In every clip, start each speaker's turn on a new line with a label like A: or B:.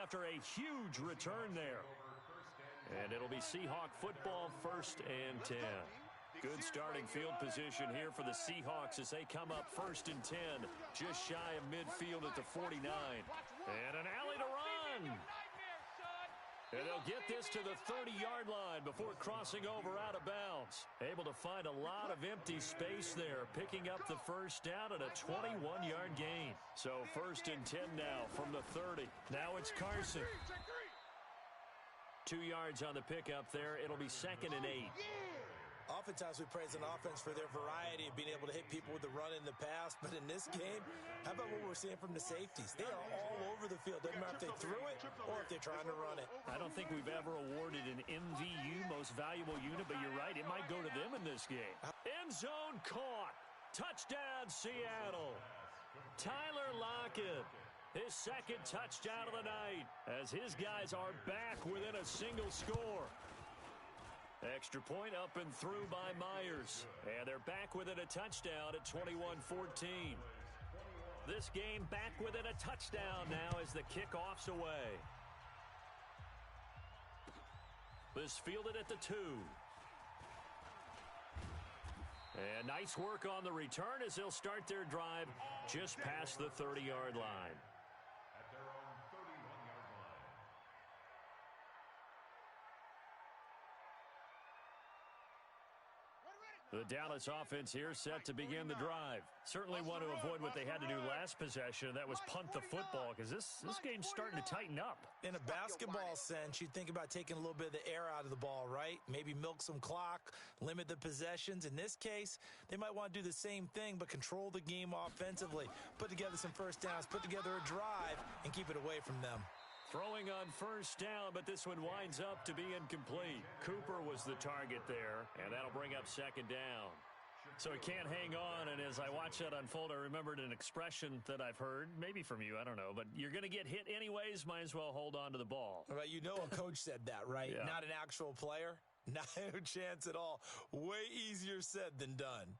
A: after a huge return there. And it'll be Seahawk football, 1st and 10. Good starting field position here for the Seahawks as they come up 1st and 10, just shy of midfield at the 49. And an alley to run. And they'll get this to the 30-yard line before crossing over out of bounds. Able to find a lot of empty space there, picking up the first down at a 21-yard gain. So 1st and 10 now from the 30. Now it's Carson. 2 yards on the pickup there. It'll be 2nd and 8.
B: Oftentimes we praise an offense for their variety of being able to hit people with the run in the pass. But in this game, how about what we're seeing from the safeties? They are all over the field. Doesn't matter if they threw it or if they're trying to run it.
A: I don't think we've ever awarded an MVU, most valuable unit, but you're right. It might go to them in this game. End zone caught. Touchdown, Seattle. Tyler Lockett. His 2nd touchdown of the night as his guys are back within a single score. Extra point up and through by Myers. And they're back within a touchdown at 21-14. This game back within a touchdown now as the kickoff's away. This fielded at the 2. And nice work on the return as they'll start their drive just past the 30-yard line.
C: At their own 31-yard line.
A: The Dallas offense here set to begin the drive. Certainly want to avoid what they had to do last possession. That was punt the football because this game's starting to tighten up.
B: In a basketball sense, you think about taking a little bit of the air out of the ball, right? Maybe milk some clock, limit the possessions. In this case, they might want to do the same thing but control the game offensively. Put together some first downs, put together a drive, and keep it away from them.
A: Throwing on first down, but this one winds up to be incomplete. Cooper was the target there, and that'll bring up 2nd down. So he can't hang on, and as I watch that unfold, I remembered an expression that I've heard, maybe from you, I don't know, but you're going to get hit anyways, might as well hold on to the ball.
B: Well, you know a coach said that, right?
A: Yeah. Not
B: an actual player? No chance at all. Way easier said than done.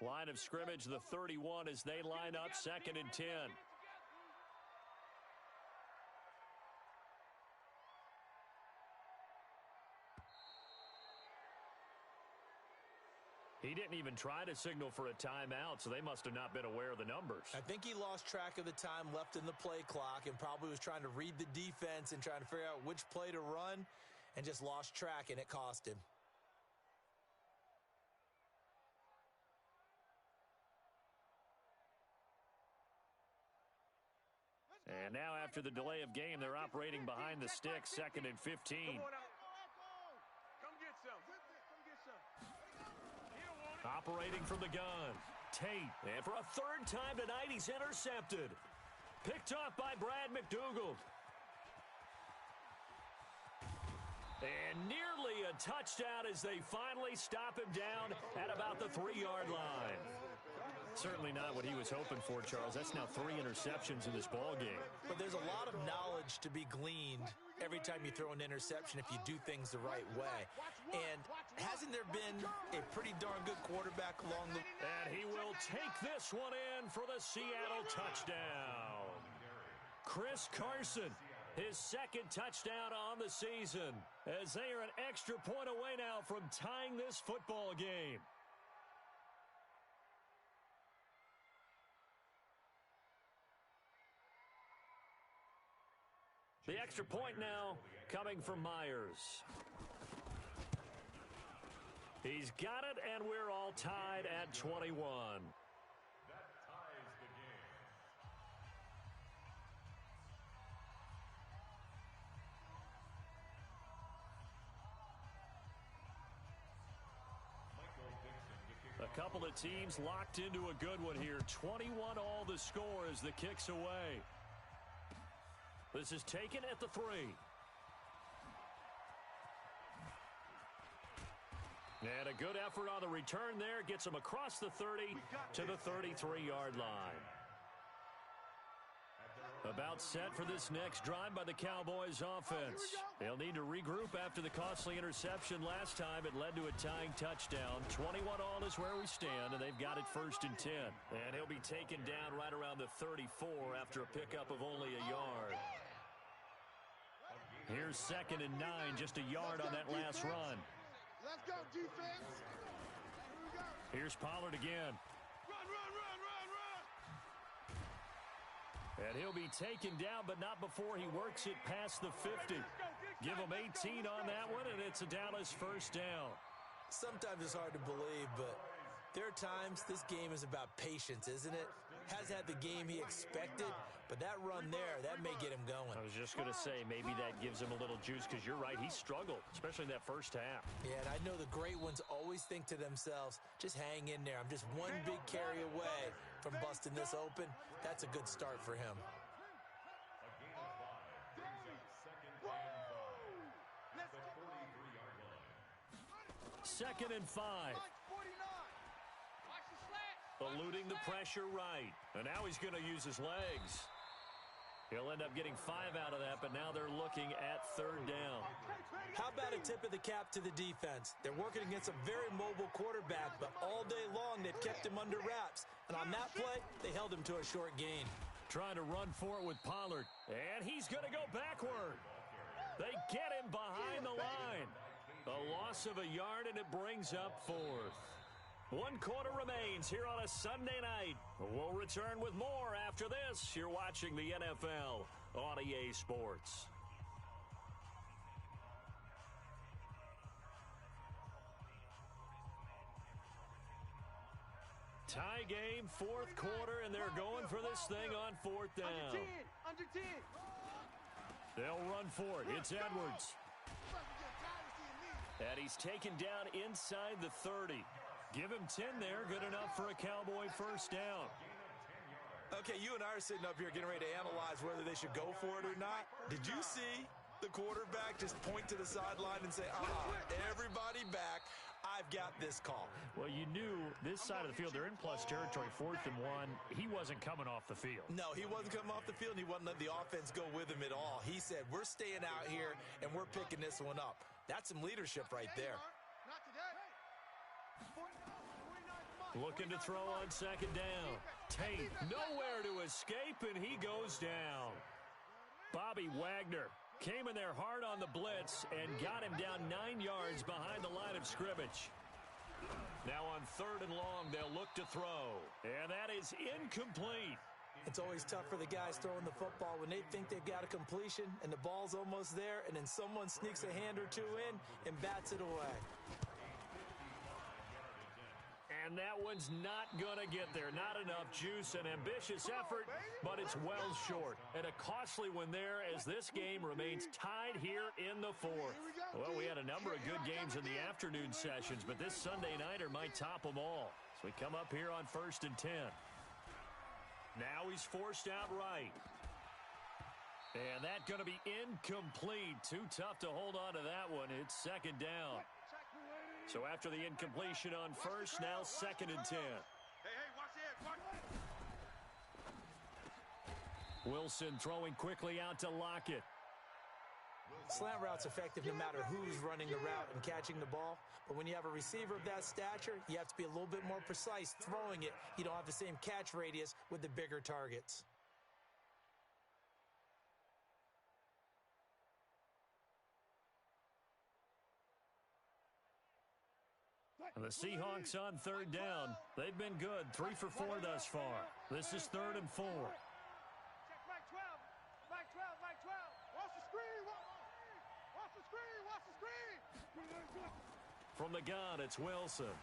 A: Line of scrimmage, the 31, as they line up 2nd and 10. He didn't even try to signal for a timeout, so they must have not been aware of the numbers.
B: I think he lost track of the time left in the play clock and probably was trying to read the defense and trying to figure out which play to run and just lost track, and it cost him.
A: And now after the delay of game, they're operating behind the sticks, 2nd and 15.
D: Come get some. Come get some.
A: Operating from the gun. Tate. And for a 3rd time tonight, he's intercepted. Picked off by Brad McDougald. And nearly a touchdown as they finally stop him down at about the 3-yard line. Certainly not what he was hoping for, Charles. That's now 3 interceptions in this ball game.
B: But there's a lot of knowledge to be gleaned every time you throw an interception if you do things the right way. And hasn't there been a pretty darn good quarterback along the...
A: And he will take this one in for the Seattle touchdown. Chris Carson, his 2nd touchdown on the season, as they are an extra point away now from tying this football game. The extra point now coming from Myers. He's got it, and we're all tied at 21.
C: That ties the game.
A: A couple of teams locked into a good one here. 21 all the score as the kick's away. This is taken at the 3. And a good effort on the return there. Gets him across the 30 to the 33-yard line.
C: At their own
A: About set for this next drive by the Cowboys offense. They'll need to regroup after the costly interception last time. It led to a tying touchdown. 21 all is where we stand, and they've got it 1st and 10. And he'll be taken down right around the 34 after a pickup of only a yard. Here's 2nd and 9, just a yard on that last run.
D: Let's go, defense.
A: Here's Pollard again.
D: Run, run, run, run, run.
A: And he'll be taken down, but not before he works it past the 50. Give him 18 on that one, and it's a Dallas 1st down.
B: Sometimes it's hard to believe, but there are times this game is about patience, isn't it? Has had the game he expected, but that run there, that may get him going.
A: I was just going to say, maybe that gives him a little juice, because you're right, he struggled, especially in that first half.
B: Yeah, and I know the great ones always think to themselves, just hang in there. I'm just one big carry away from busting this open. That's a good start for him.
A: Second and 5. Eluding the pressure right. And now he's going to use his legs. He'll end up getting 5 out of that, but now they're looking at 3rd down.
B: How about a tip of the cap to the defense? They're working against a very mobile quarterback, but all day long they've kept him under wraps. And on that play, they held him to a short gain.
A: Trying to run for it with Pollard. And he's going to go backward. They get him behind the line. A loss of a yard, and it brings up 4th. 1 quarter remains here on a Sunday night. We'll return with more after this. You're watching the NFL on EA Sports. Tie game, 4th quarter, and they're going for this thing on 4th down.
D: Under 10.
A: They'll run for it. It's Edwards. And he's taken down inside the 30. Give him 10 there. Good enough for a Cowboy 1st down.
B: Okay, you and I are sitting up here getting ready to analyze whether they should go for it or not. Did you see the quarterback just point to the sideline and say, everybody back, I've got this call?
A: Well, you knew this side of the field, they're in plus territory, 4th and 1. He wasn't coming off the field.
B: No, he wasn't coming off the field, and he wasn't letting the offense go with him at all. He said, we're staying out here, and we're picking this one up. That's some leadership right there.
D: Not today.
A: Looking to throw on 2nd down. Tate nowhere to escape, and he goes down. Bobby Wagner came in there hard on the blitz and got him down 9 yards behind the line of scrimmage. Now on 3rd and long, they'll look to throw. And that is incomplete.
B: It's always tough for the guys throwing the football when they think they've got a completion and the ball's almost there, and then someone sneaks a hand or two in and bats it away.
A: And that one's not going to get there. Not enough juice, an ambitious effort, but it's well short. And a costly one there as this game remains tied here in the 4th. Well, we had a number of good games in the afternoon sessions, but this Sunday nighter might top them all. So we come up here on 1st and 10. Now he's forced out right. And that's going to be incomplete. Too tough to hold on to that one. It's 2nd down. So after the incompletion on 1st, now 2nd and 10.
D: Hey, watch it.
A: Wilson throwing quickly out to Lockett.
B: Slant route's effective no matter who's running the route and catching the ball. But when you have a receiver of that stature, you have to be a little bit more precise throwing it. You don't have the same catch radius with the bigger targets.
A: And the Seahawks on 3rd down. They've been good. 3 for 4 thus far. This is 3rd and 4.
D: Check Mike 12. Mike 12. Mike 12. Watch the screen. Watch the screen. Watch the screen.
A: From the gun, it's Wilson.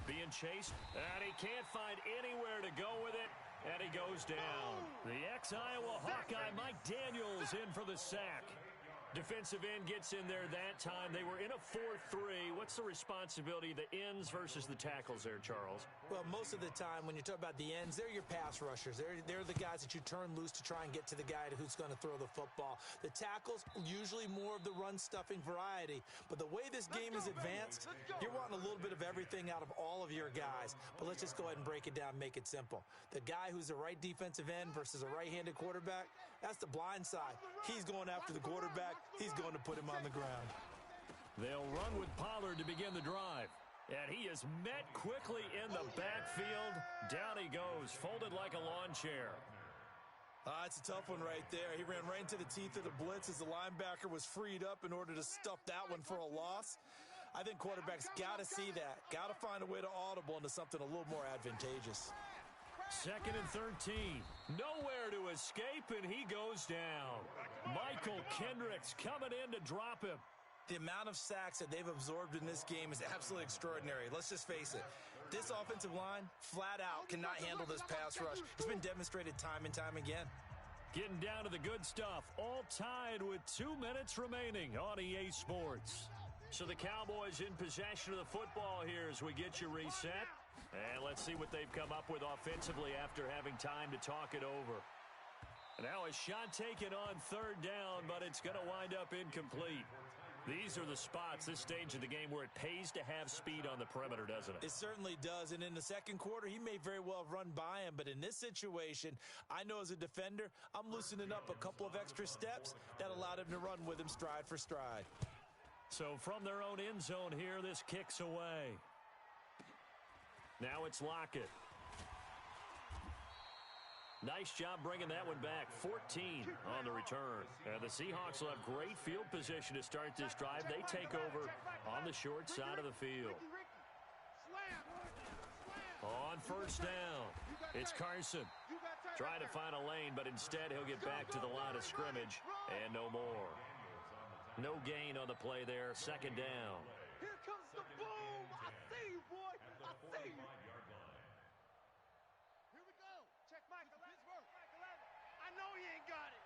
A: Being chased, and he can't find anywhere to go with it, and he goes down. The ex-Iowa Hawkeye, Mike Daniels, in for the sack. Defensive end gets in there that time. They were in a 4-3. What's the responsibility of the ends versus the tackles there, Charles?
B: Well, most of the time when you talk about the ends, they're your pass rushers. They're the guys that you turn loose to try and get to the guy who's going to throw the football. The tackles, usually more of the run-stuffing variety. But the way this game is advanced, you're wanting a little bit of everything out of all of your guys. But let's just go ahead and break it down and make it simple. The guy who's the right defensive end versus a right-handed quarterback, That's the blind side. He's going after the quarterback. He's going to put him on the ground.
A: They'll run with Pollard to begin the drive. And he is met quickly in the backfield. Down he goes, folded like a lawn chair.
B: It's a tough one right there. He ran right into the teeth of the blitz as the linebacker was freed up in order to stuff that one for a loss. I think quarterbacks got to see that. Got to find a way to audible into something a little more advantageous.
A: 2nd and 13. Nowhere to escape, and he goes down. Michael Kendricks coming in to drop him.
B: The amount of sacks that they've absorbed in this game is absolutely extraordinary. Let's just face it. This offensive line, flat out, cannot handle this pass rush. It's been demonstrated time and time again.
A: Getting down to the good stuff. All tied with 2 minutes remaining on EA Sports. So the Cowboys in possession of the football here as we get you reset. And let's see what they've come up with offensively after having time to talk it over. Now a shot taken on 3rd down, but it's going to wind up incomplete. These are the spots, this stage of the game, where it pays to have speed on the perimeter, doesn't it?
B: It certainly does, and in the second quarter, he may very well have run by him, but in this situation, I know as a defender, I'm loosening up a couple of extra steps that allowed him to run with him stride for stride.
A: So from their own end zone here, this kicks away. Now it's Lockett. Nice job bringing that one back. 14 on the return. The Seahawks will have great field position to start this drive. They take over on the short side of the field. On 1st down, it's Carson. Trying to find a lane, but instead he'll get back to the line of scrimmage and no more. No gain on the play there. 2nd down.
D: Here comes the boom. I see you, boy. I see you. Here we go. Check Mike 11. Mike 11. I know he ain't got it.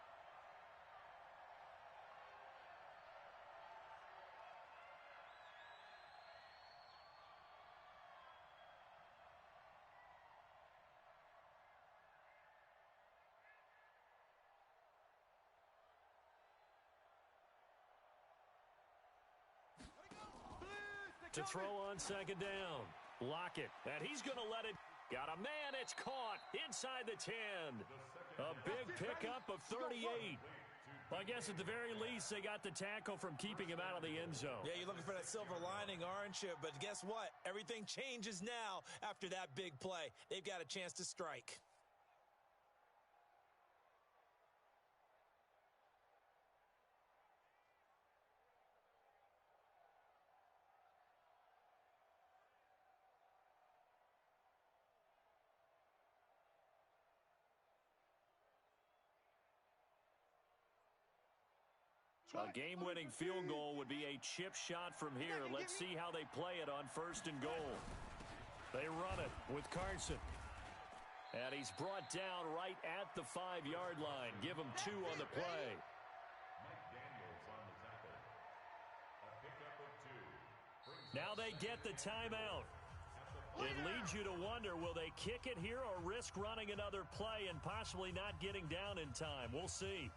A: To throw on 2nd down. Lockett, and he's going to let it. Got a man, it's caught inside the 10. A big pickup of 38. Well, I guess at the very least, they got the tackle from keeping him out of the end zone.
B: Yeah, you're looking for that silver lining, aren't you? But guess what? Everything changes now after that big play. They've got a chance to strike.
A: A game-winning field goal would be a chip shot from here. Let's see how they play it on 1st and goal. They run it with Carson. And he's brought down right at the 5-yard line. Give him 2 on the play. Now they get the timeout. It leads you to wonder, will they kick it here or risk running another play and possibly not getting down in time? We'll see.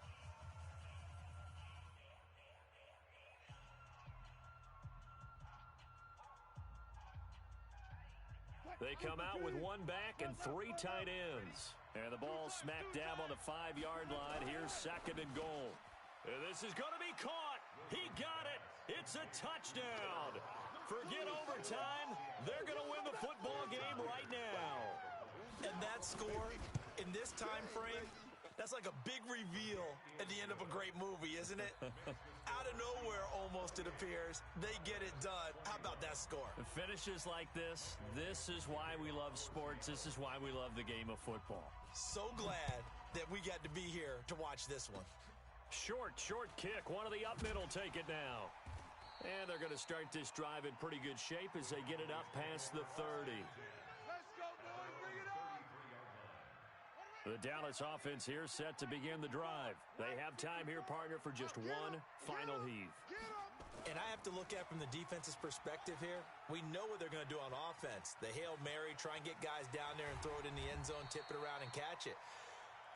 A: They come out with 1 back and 3 tight ends. And the ball smack dab on the 5-yard line. Here's 2nd and goal. And this is going to be caught. He got it. It's a touchdown. Forget overtime. They're going to win the football game right now.
B: And that score in this time frame, that's like a big reveal at the end of a great movie, isn't it? Out of nowhere, almost, it appears. They get it done. How about that score?
A: Finishes like this is why we love sports. This is why we love the game of football.
B: So glad that we got to be here to watch this one.
A: Short kick. One of the up middle take it now. And they're going to start this drive in pretty good shape as they get it up past the 30.
D: Let's go, boys. Bring it on.
A: The Dallas offense here set to begin the drive. They have time here, partner, for just one final heave.
B: And I have to look at from the defense's perspective here. We know what they're going to do on offense. The Hail Mary, try and get guys down there and throw it in the end zone, tip it around and catch it.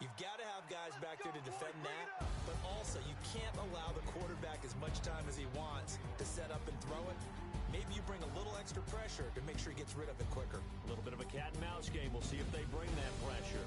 B: You've got to have guys back there to defend that, but also you can't allow the quarterback as much time as he wants to set up and throw it. Maybe you bring a little extra pressure to make sure he gets rid of it quicker.
A: A little bit of a cat and mouse game. We'll see if they bring that pressure.